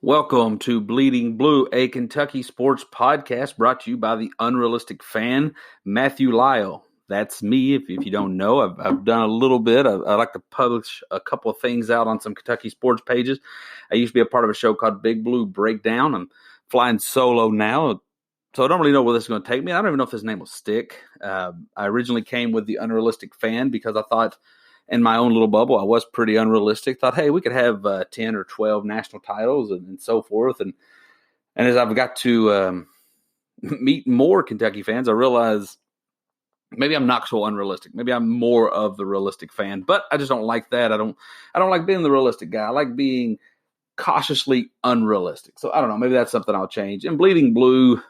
Welcome to Bleeding Blue, a Kentucky sports podcast brought to you by the Unrealistic Fan, Matthew Lyle. That's me, if you don't know. I've done a little bit. I like to publish a couple of things out on some Kentucky sports pages. I used to be a part of a show called Big Blue Breakdown. I'm flying solo now, so I don't really know where this is going to take me. I don't even know if this name will stick. I originally came with the Unrealistic Fan because I thought in my own little bubble, I was pretty unrealistic. Thought, hey, we could have 10 or 12 national titles and so forth. And as I've got to meet more Kentucky fans, I realize maybe I'm not so unrealistic. Maybe I'm more of the realistic fan, but I just don't like that. I don't like being the realistic guy. I like being cautiously unrealistic. So I don't know. Maybe that's something I'll change. And Bleeding Blue,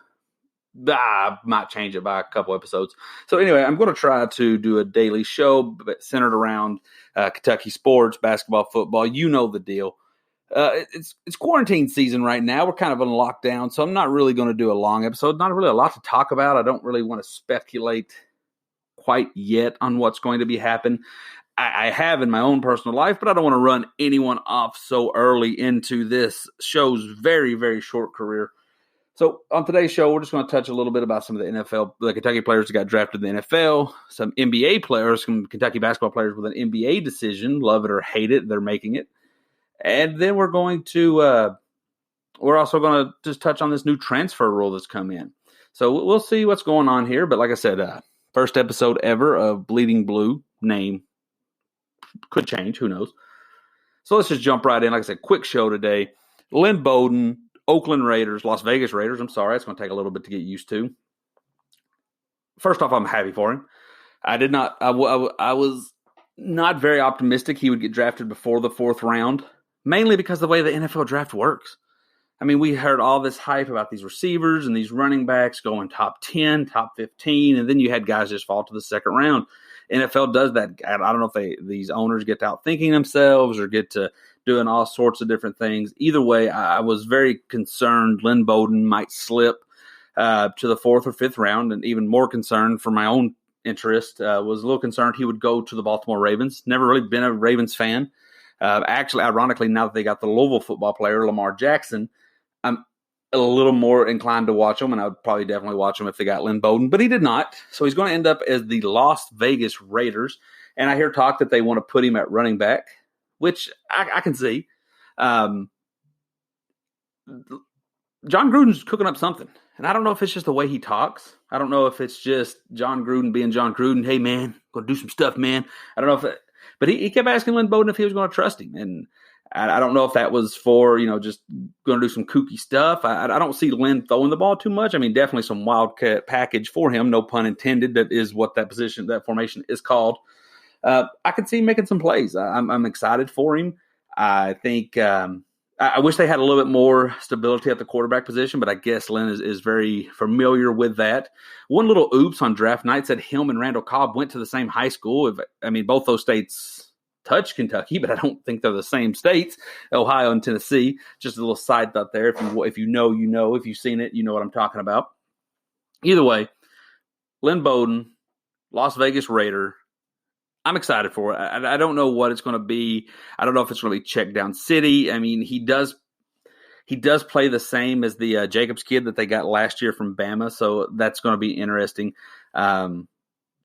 I might change it by a couple episodes. So anyway, I'm going to try to do a daily show centered around Kentucky sports, basketball, football. You know the deal. It's quarantine season right now. We're kind of on lockdown, so I'm not really going to do a long episode. Not really a lot to talk about. I don't really want to speculate quite yet on what's going to be happen. I have in my own personal life, but I don't want to run anyone off so early into this show's very, very short career. So on today's show, we're just going to touch a little bit about some of the NFL, the Kentucky players that got drafted in the NFL, some NBA players, some Kentucky basketball players with an NBA decision, love it or hate it, they're making it. And then we're also going to just touch on this new transfer rule that's come in. So we'll see what's going on here. But like I said, first episode ever of Bleeding Blue. Name could change, who knows. So let's just jump right in. Like I said, quick show today. Lynn Bowden, Oakland Raiders, Las Vegas Raiders. I'm sorry, it's going to take a little bit to get used to. First off, I'm happy for him. I was not very optimistic he would get drafted before the fourth round, mainly because of the way the NFL draft works. I mean, we heard all this hype about these receivers and these running backs going top 10, top 15, and then you had guys just fall to the second round. NFL does that. I don't know if these owners get to out thinking themselves or get to doing all sorts of different things. Either way, I was very concerned Lynn Bowden might slip to the fourth or fifth round, and even more concerned for my own interest, was a little concerned he would go to the Baltimore Ravens. Never really been a Ravens fan. Actually, ironically, now that they got the Louisville football player, Lamar Jackson, I'm a little more inclined to watch them, and I would probably definitely watch them if they got Lynn Bowden, but he did not. So he's going to end up as the Las Vegas Raiders, and I hear talk that they want to put him at running back, which I can see. John Gruden's cooking up something, and I don't know if it's just the way he talks. I don't know if it's just John Gruden being John Gruden. Hey, man, going to do some stuff, man. I don't know if but he kept asking Lynn Bowden if he was going to trust him, and I don't know if that was for, just going to do some kooky stuff. I don't see Lynn throwing the ball too much. I mean, definitely some wildcat package for him, no pun intended. That is what that position, that formation is called. I could see him making some plays. I'm excited for him. I think I wish they had a little bit more stability at the quarterback position, but I guess Lynn is very familiar with that. One little oops on draft night said him and Randall Cobb went to the same high school. Both those states touch Kentucky, but I don't think they're the same states, Ohio and Tennessee. Just a little side thought there. If you know, you know. If you've seen it, you know what I'm talking about. Either way, Lynn Bowden, Las Vegas Raider, I'm excited for it. I don't know what it's going to be. I don't know if it's going to be check down city. I mean, he does play the same as the Jacobs kid that they got last year from Bama, so that's going to be interesting. So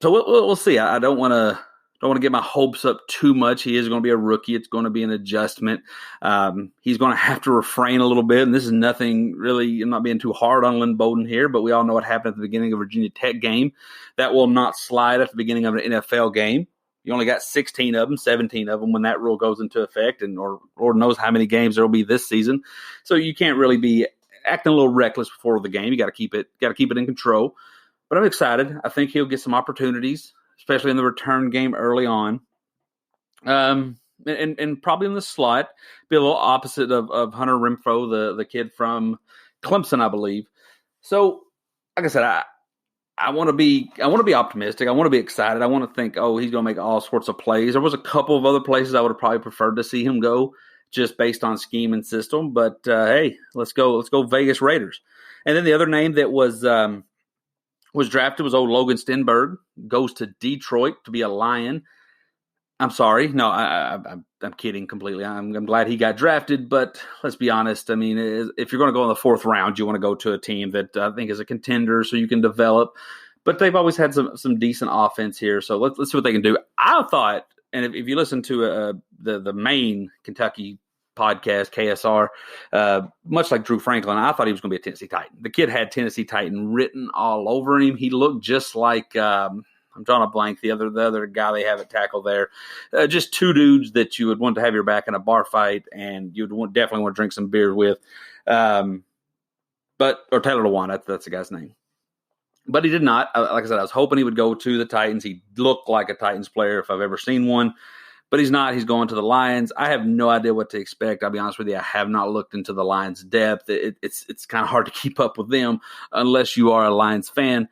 we'll see. I don't want to get my hopes up too much. He is going to be a rookie. It's going to be an adjustment. He's going to have to refrain a little bit, and this is nothing really. I'm not being too hard on Lynn Bowden here, but we all know what happened at the beginning of a Virginia Tech game. That will not slide at the beginning of an NFL game. You only got 16 of them, 17 of them when that rule goes into effect, and or Lord knows how many games there will be this season. So you can't really be acting a little reckless before the game. You got to keep it in control. But I'm excited. I think he'll get some opportunities, especially in the return game early on. And probably in the slot, be a little opposite of Hunter Renfrow, the kid from Clemson, I believe. So, like I said, I want to be optimistic. I want to be excited. I want to think, he's going to make all sorts of plays. There was a couple of other places I would have probably preferred to see him go, just based on scheme and system. But hey, let's go Vegas Raiders. And then the other name that was drafted was old Logan Stenberg, goes to Detroit to be a Lion. I'm sorry. No, I'm kidding completely. I'm glad he got drafted, but let's be honest. I mean, if you're going to go in the fourth round, you want to go to a team that I think is a contender so you can develop. But they've always had some decent offense here, so let's see what they can do. I thought, and if you listen to the main Kentucky podcast, KSR, much like Drew Franklin, I thought he was going to be a Tennessee Titan. The kid had Tennessee Titan written all over him. He looked just like I'm drawing a blank. The other guy they have at tackle there, just two dudes that you would want to have your back in a bar fight, and you'd definitely want to drink some beer with. Or Taylor Lewan, that's the guy's name. But he did not. Like I said, I was hoping he would go to the Titans. He looked like a Titans player if I've ever seen one. But he's not. He's going to the Lions. I have no idea what to expect. I'll be honest with you. I have not looked into the Lions' depth. It's kind of hard to keep up with them unless you are a Lions fan.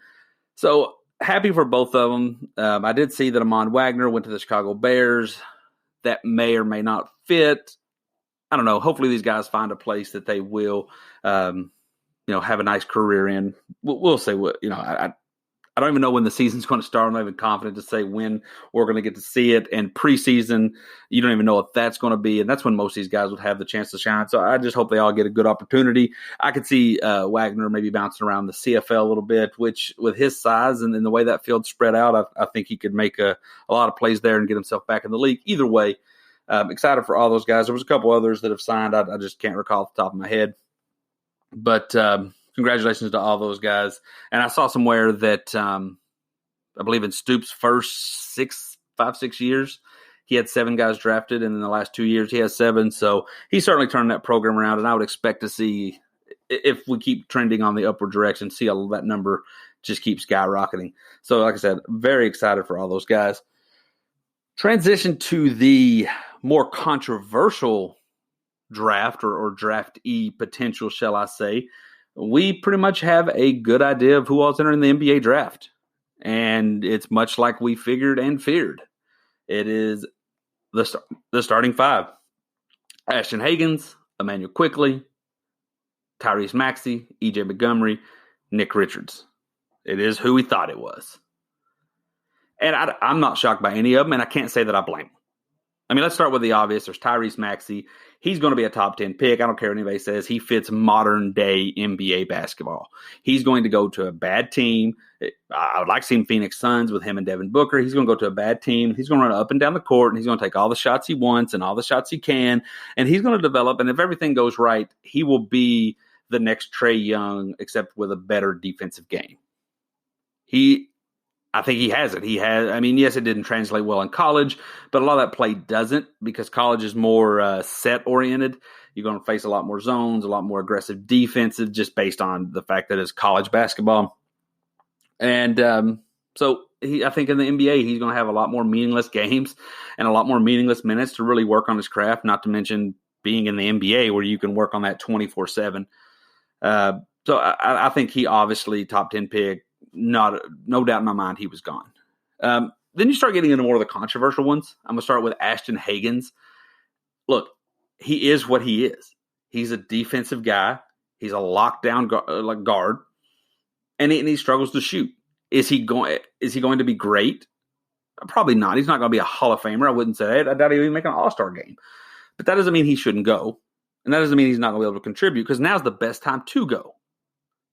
So happy for both of them. I did see that Ahmad Wagner went to the Chicago Bears. That may or may not fit. I don't know. Hopefully these guys find a place that they will have a nice career in. We'll say what, I don't even know when the season's going to start. I'm not even confident to say when we're going to get to see it. And preseason, you don't even know what that's going to be. And that's when most of these guys would have the chance to shine. So I just hope they all get a good opportunity. I could see Wagner maybe bouncing around the CFL a little bit, which with his size and the way that field's spread out, I think he could make a lot of plays there and get himself back in the league. Either way, excited for all those guys. There was a couple others that have signed. I just can't recall off the top of my head. But congratulations to all those guys. And I saw somewhere that I believe in Stoops' first 5-6 years, he had 7 guys drafted, and in the last 2 years he has 7. So he certainly turned that program around, and I would expect to see, if we keep trending on the upward direction, see all that number just keep skyrocketing. So like I said, very excited for all those guys. Transition to the more controversial draft or draftee potential, shall I say. We pretty much have a good idea of who all's entering the NBA draft. And it's much like we figured and feared. It is the starting 5. Ashton Hagans, Emmanuel Quickley, Tyrese Maxey, EJ Montgomery, Nick Richards. It is who we thought it was. And I'm not shocked by any of them, and I can't say that I blame them. I mean, let's start with the obvious. There's Tyrese Maxey. He's going to be a top 10 pick. I don't care what anybody says. He fits modern day NBA basketball. He's going to go to a bad team. I would like to see him Phoenix Suns with him and Devin Booker. He's going to go to a bad team. He's going to run up and down the court, and he's going to take all the shots he wants and all the shots he can, and he's going to develop. And if everything goes right, he will be the next Trae Young, except with a better defensive game. I think he has it. Yes, it didn't translate well in college, but a lot of that play doesn't, because college is more set-oriented. You're going to face a lot more zones, a lot more aggressive defensive, just based on the fact that it's college basketball. And I think in the NBA, he's going to have a lot more meaningless games and a lot more meaningless minutes to really work on his craft, not to mention being in the NBA where you can work on that 24/7. So I think he obviously top 10 pick. No doubt in my mind he was gone. Then you start getting into more of the controversial ones. I'm going to start with Ashton Hagans. Look, he is what he is. He's a defensive guy. He's a lockdown guard, and he struggles to shoot. Is he going to be great? Probably not. He's not going to be a Hall of Famer. I wouldn't say that. I doubt he'll even make an All-Star game. But that doesn't mean he shouldn't go, and that doesn't mean he's not going to be able to contribute, because now's the best time to go.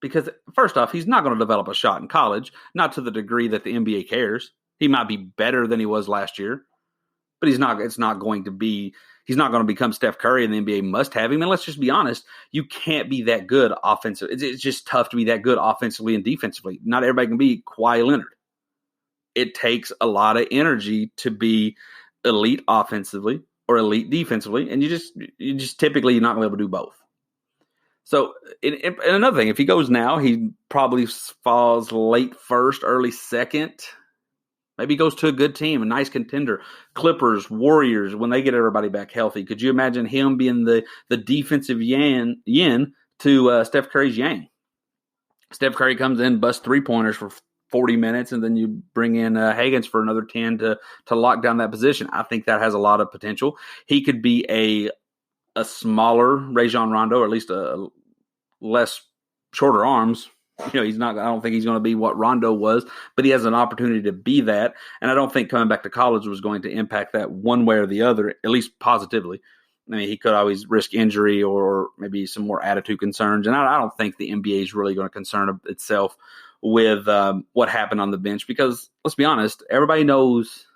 Because first off, he's not going to develop a shot in college, not to the degree that the NBA cares. He might be better than he was last year, but he's not going to become Steph Curry, and the NBA must have him. And let's just be honest, you can't be that good offensively. It's just tough to be that good offensively and defensively. Not everybody can be Kawhi Leonard. It takes a lot of energy to be elite offensively or elite defensively, and you just typically you're not going to be able to do both. So, and another thing, if he goes now, he probably falls late first, early second. Maybe he goes to a good team, a nice contender. Clippers, Warriors, when they get everybody back healthy. Could you imagine him being the defensive yin to Steph Curry's yang? Steph Curry comes in, busts 3-pointers for 40 minutes, and then you bring in Hagans for another 10 to lock down that position. I think that has a lot of potential. He could be a smaller Rajon Rondo, or at least a less shorter arms He's not. I don't think he's going to be what Rondo was, but he has an opportunity to be that. And I don't think coming back to college was going to impact that one way or the other, at least positively. I mean, he could always risk injury or maybe some more attitude concerns. And I don't think the NBA is really going to concern itself with what happened on the bench because, let's be honest, everybody knows,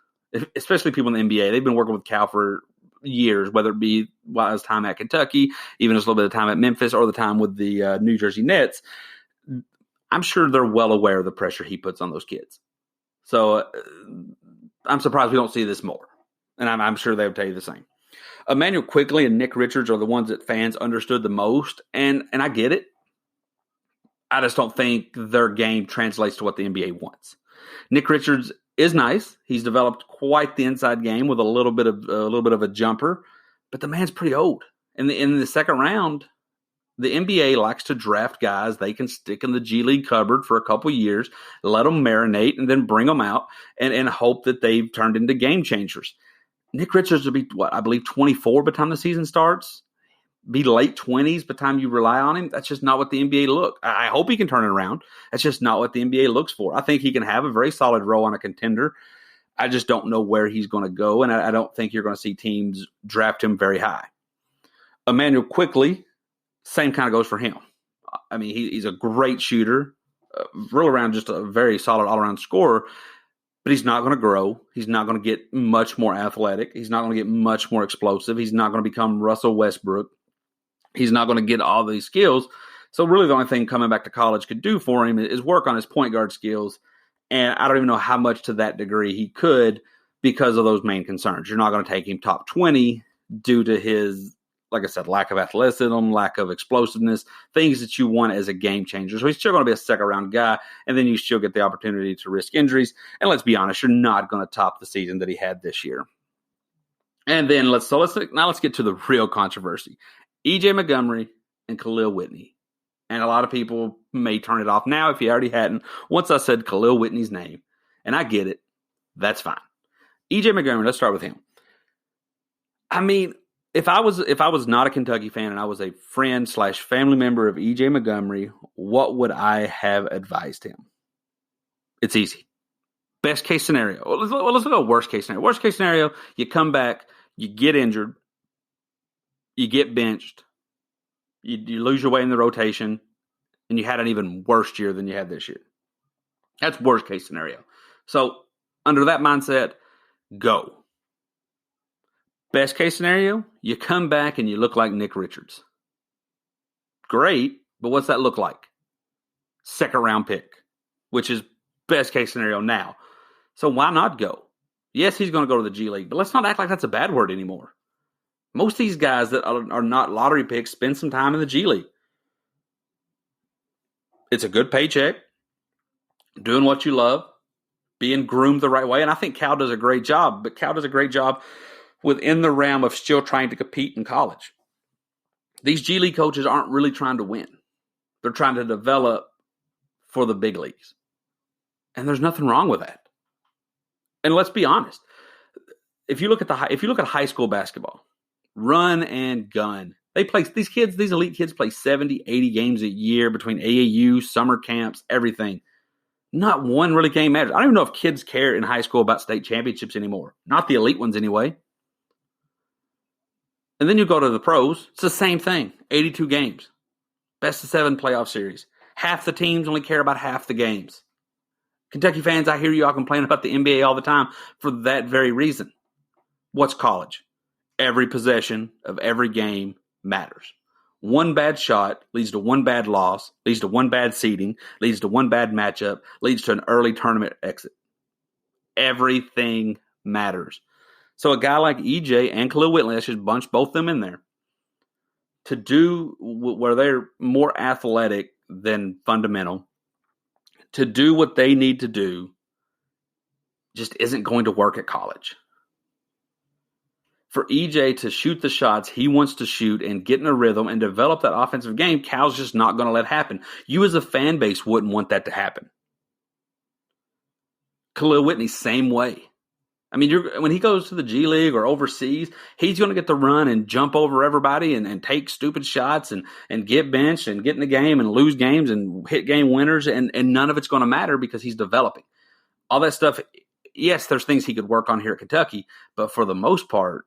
especially people in the NBA, they've been working with Cal for years, whether it be while his time at Kentucky, even just a little bit of time at Memphis, or the time with the New Jersey Nets. I'm sure they're well aware of the pressure he puts on those kids. So I'm surprised we don't see this more. And I'm sure they would tell you the same. Immanuel Quickley and Nick Richards are the ones that fans understood the most, and I get it. I just don't think their game translates to what the NBA wants. Nick Richards is nice. He's developed quite the inside game with a little bit of a jumper, but the man's pretty old. In the second round, the NBA likes to draft guys they can stick in the G League cupboard for a couple years, let them marinate, and then bring them out and hope that they've turned into game changers. Nick Richards will be, I believe 24 by the time the season starts. Be late 20s by the time you rely on him. That's just not what the NBA look. I hope he can turn it around. That's just not what the NBA looks for. I think he can have a very solid role on a contender. I just don't know where he's going to go, and I don't think you're going to see teams draft him very high. Immanuel Quickley, same kind of goes for him. I mean, he's a great shooter, real around just a very solid all-around scorer, but he's not going to grow. He's not going to get much more athletic. He's not going to get much more explosive. He's not going to become Russell Westbrook. He's not going to get all these skills. So really the only thing coming back to college could do for him is work on his point guard skills. And I don't even know how much to that degree he could because of those main concerns. You're not going to take him top 20 due to his, like I said, lack of athleticism, lack of explosiveness, things that you want as a game changer. So he's still going to be a second-round guy, and then you still get the opportunity to risk injuries. And let's be honest, you're not going to top the season that he had this year. And then let's get to the real controversy. E.J. Montgomery and Khalil Whitney. And a lot of people may turn it off now if you already hadn't. Once I said Khalil Whitney's name, and I get it, that's fine. E.J. Montgomery, let's start with him. I mean, if I was not a Kentucky fan and I was a friend / family member of E.J. Montgomery, what would I have advised him? It's easy. Best case scenario. Let's look at worst case scenario. Worst case scenario, you come back, you get injured, you get benched, you lose your way in the rotation, and you had an even worse year than you had this year. That's worst case scenario. So under that mindset, go. Best case scenario, you come back and you look like Nick Richards. Great, but what's that look like? Second round pick, which is best case scenario now. So why not go? Yes, he's going to go to the G League, but let's not act like that's a bad word anymore. Most of these guys that are not lottery picks spend some time in the G League. It's a good paycheck, doing what you love, being groomed the right way. And I think Cal does a great job, but Cal does a great job within the realm of still trying to compete in college. These G League coaches aren't really trying to win. They're trying to develop for the big leagues. And there's nothing wrong with that. And let's be honest. If you look at high school basketball, run and gun. These elite kids play 70, 80 games a year between AAU, summer camps, everything. Not one really game matters. I don't even know if kids care in high school about state championships anymore. Not the elite ones anyway. And then you go to the pros. It's the same thing. 82 games. Best of 7 playoff series. Half the teams only care about half the games. Kentucky fans, I hear you all complain about the NBA all the time for that very reason. What's college? Every possession of every game matters. One bad shot leads to one bad loss, leads to one bad seeding, leads to one bad matchup, leads to an early tournament exit. Everything matters. So a guy like EJ and Khalil Whitley, let's just bunch both of them in there, to do where they're more athletic than fundamental, to do what they need to do, just isn't going to work at college. For EJ to shoot the shots he wants to shoot and get in a rhythm and develop that offensive game, Cal's just not going to let happen. You as a fan base wouldn't want that to happen. Khalil Whitney, same way. I mean, when he goes to the G League or overseas, he's going to get to run and jump over everybody and take stupid shots and get benched and get in the game and lose games and hit game winners, and none of it's going to matter because he's developing. All that stuff, yes, there's things he could work on here at Kentucky, but for the most part,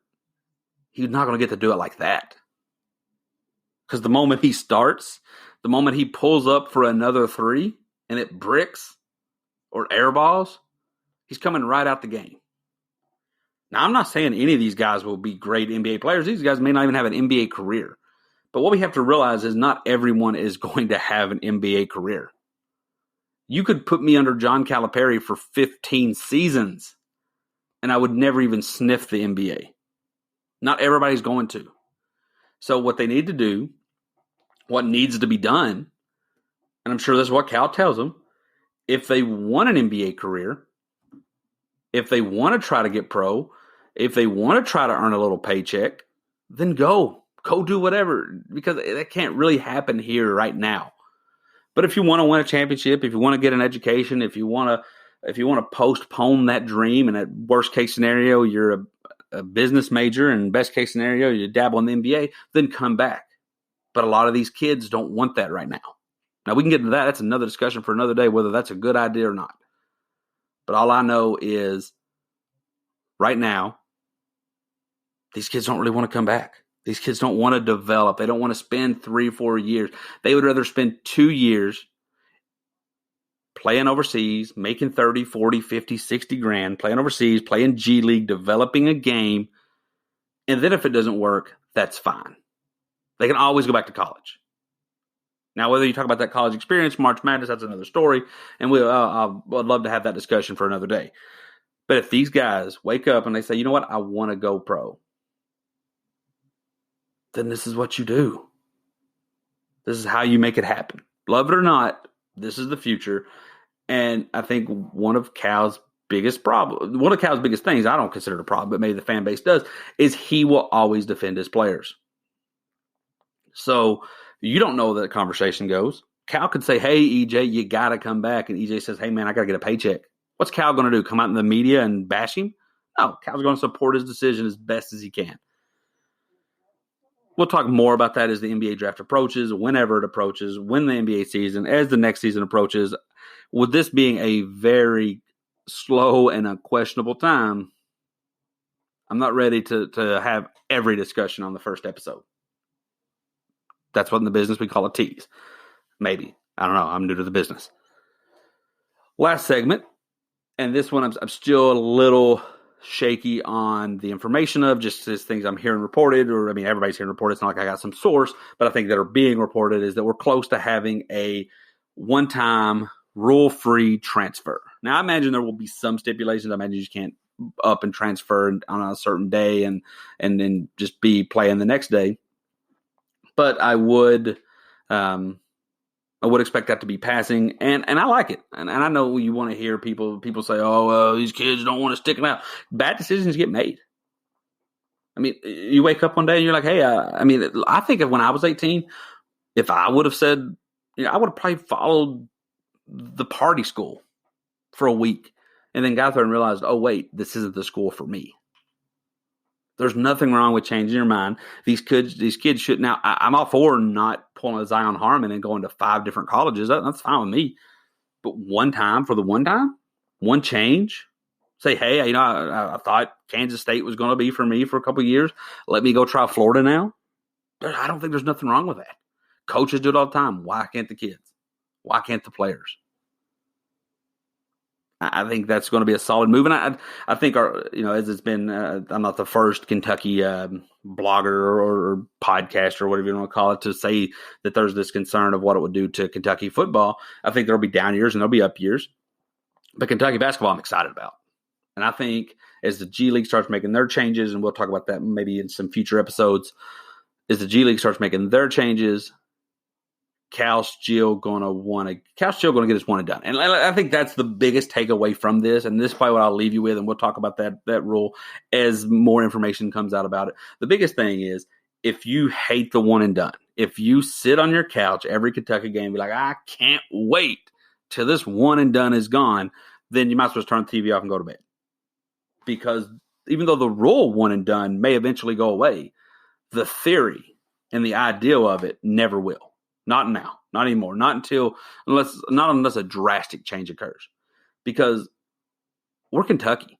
he's not going to get to do it like that. Because the moment he starts, the moment he pulls up for another three and it bricks or air balls, he's coming right out the game. Now, I'm not saying any of these guys will be great NBA players. These guys may not even have an NBA career. But what we have to realize is not everyone is going to have an NBA career. You could put me under John Calipari for 15 seasons, and I would never even sniff the NBA. Not everybody's going to. So what they need to do, what needs to be done, and I'm sure that's what Cal tells them, if they want an NBA career, if they want to try to get pro, if they want to try to earn a little paycheck, then go do whatever, because that can't really happen here right now. But if you want to win a championship, if you want to get an education, if you want to postpone that dream, and at worst case scenario, you're a business major, and best case scenario, you dabble in the NBA, then come back. But a lot of these kids don't want that right now. Now, we can get into that. That's another discussion for another day, whether that's a good idea or not. But all I know is right now, these kids don't really want to come back. These kids don't want to develop. They don't want to spend 3 or 4 years. They would rather spend 2 years playing overseas, making 30, 40, 50, 60 grand, playing overseas, playing G League, developing a game. And then if it doesn't work, that's fine. They can always go back to college. Now, whether you talk about that college experience, March Madness, that's another story. And I'd love to have that discussion for another day. But if these guys wake up and they say, you know what, I want to go pro, then this is what you do. This is how you make it happen. Love it or not, this is the future. And I think one of Cal's biggest things, I don't consider it a problem, but maybe the fan base does, is he will always defend his players. So you don't know where that conversation goes. Cal could say, hey, EJ, you got to come back. And EJ says, hey, man, I got to get a paycheck. What's Cal going to do? Come out in the media and bash him? No, Cal's going to support his decision as best as he can. We'll talk more about that as the NBA draft approaches, whenever it approaches, when the NBA season, as the next season approaches. With this being a very slow and unquestionable time, I'm not ready to have every discussion on the first episode. That's what in the business we call a tease. Maybe. I don't know. I'm new to the business. Last segment, and this one I'm still a little shaky on the information of, just as things I'm hearing reported, or I mean, everybody's hearing reported. It's not like I got some source, but I think that are being reported is that we're close to having a one-time rule-free transfer. Now, I imagine there will be some stipulations. I imagine you can't up and transfer on a certain day and then just be playing the next day. But I would expect that to be passing, and I like it. And I know you want to hear people say, oh, these kids don't want to stick them out. Bad decisions get made. I mean, you wake up one day and you're like, hey, I think when I was 18, if I would have said, I would have probably followed the party school for a week and then got there and realized, oh, wait, this isn't the school for me. There's nothing wrong with changing your mind. These kids should. Now, I'm all for not pulling a Zion Harmon and going to 5 different colleges. That's fine with me. But one time, one change, say, hey, I thought Kansas State was going to be for me for a couple of years. Let me go try Florida now. I don't think there's nothing wrong with that. Coaches do it all the time. Why can't the kids? Why can't the players? I think that's going to be a solid move. And I think as it's been, I'm not the first Kentucky blogger or podcaster or whatever you want to call it to say that there's this concern of what it would do to Kentucky football. I think there'll be down years and there'll be up years. But Kentucky basketball I'm excited about. And I think as the G League starts making their changes, and we'll talk about that maybe in some future episodes, as the G League starts making their changes, Cal's still going to get his one and done. And I think that's the biggest takeaway from this. And this is probably what I'll leave you with. And we'll talk about that rule as more information comes out about it. The biggest thing is, if you hate the one and done, if you sit on your couch every Kentucky game and be like, I can't wait till this one and done is gone, then you might as well turn the TV off and go to bed. because even though the rule one and done may eventually go away, the theory and the ideal of it never will. Not now, not anymore, unless a drastic change occurs. Because we're Kentucky.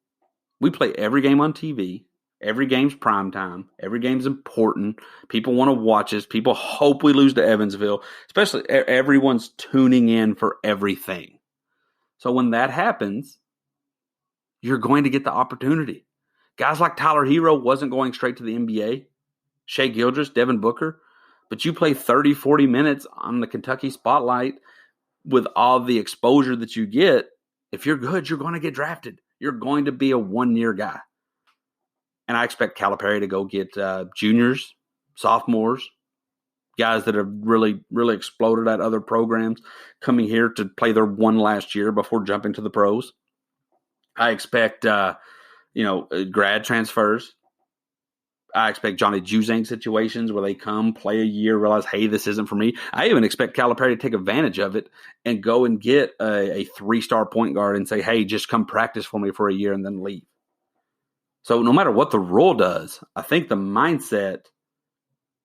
We play every game on TV. Every game's prime time. Every game's important. People want to watch us. People hope we lose to Evansville. Especially everyone's tuning in for everything. So when that happens, you're going to get the opportunity. Guys like Tyler Hero wasn't going straight to the NBA. Shai Gilgeous, Devin Booker. But you play 30, 40 minutes on the Kentucky spotlight with all the exposure that you get. If you're good, you're going to get drafted. You're going to be a one-year guy. And I expect Calipari to go get juniors, sophomores, guys that have really, really exploded at other programs coming here to play their one last year before jumping to the pros. I expect, grad transfers. I expect Johnny Juzang situations where they come, play a year, realize, hey, this isn't for me. I even expect Calipari to take advantage of it and go and get a 3-star point guard and say, hey, just come practice for me for a year and then leave. So no matter what the rule does, I think the mindset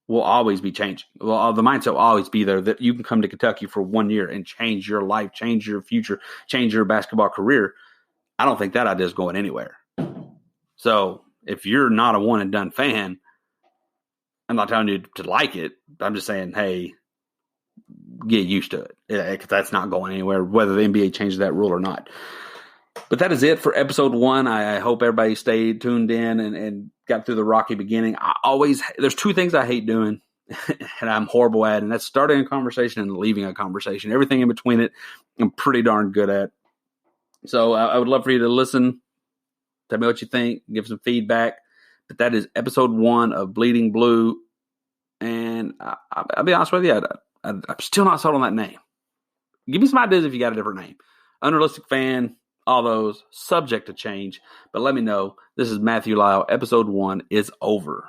will always be changing. Well, the mindset will always be there that you can come to Kentucky for 1 year and change your life, change your future, change your basketball career. I don't think that idea is going anywhere. So if you're not a one-and-done fan, I'm not telling you to like it. I'm just saying, hey, get used to it. Because that's not going anywhere, whether the NBA changes that rule or not. But that is it for episode 1. I hope everybody stayed tuned in and got through the rocky beginning. There's 2 things I hate doing and I'm horrible at, and that's starting a conversation and leaving a conversation. Everything in between it, I'm pretty darn good at. So I would love for you to listen. Tell me what you think. Give some feedback. But that is episode 1 of Bleeding Blue. And I'll be honest with you, I'm still not sold on that name. Give me some ideas if you got a different name. Unrealistic Fan, all those, subject to change. But let me know. This is Matthew Lyle. Episode 1 is over.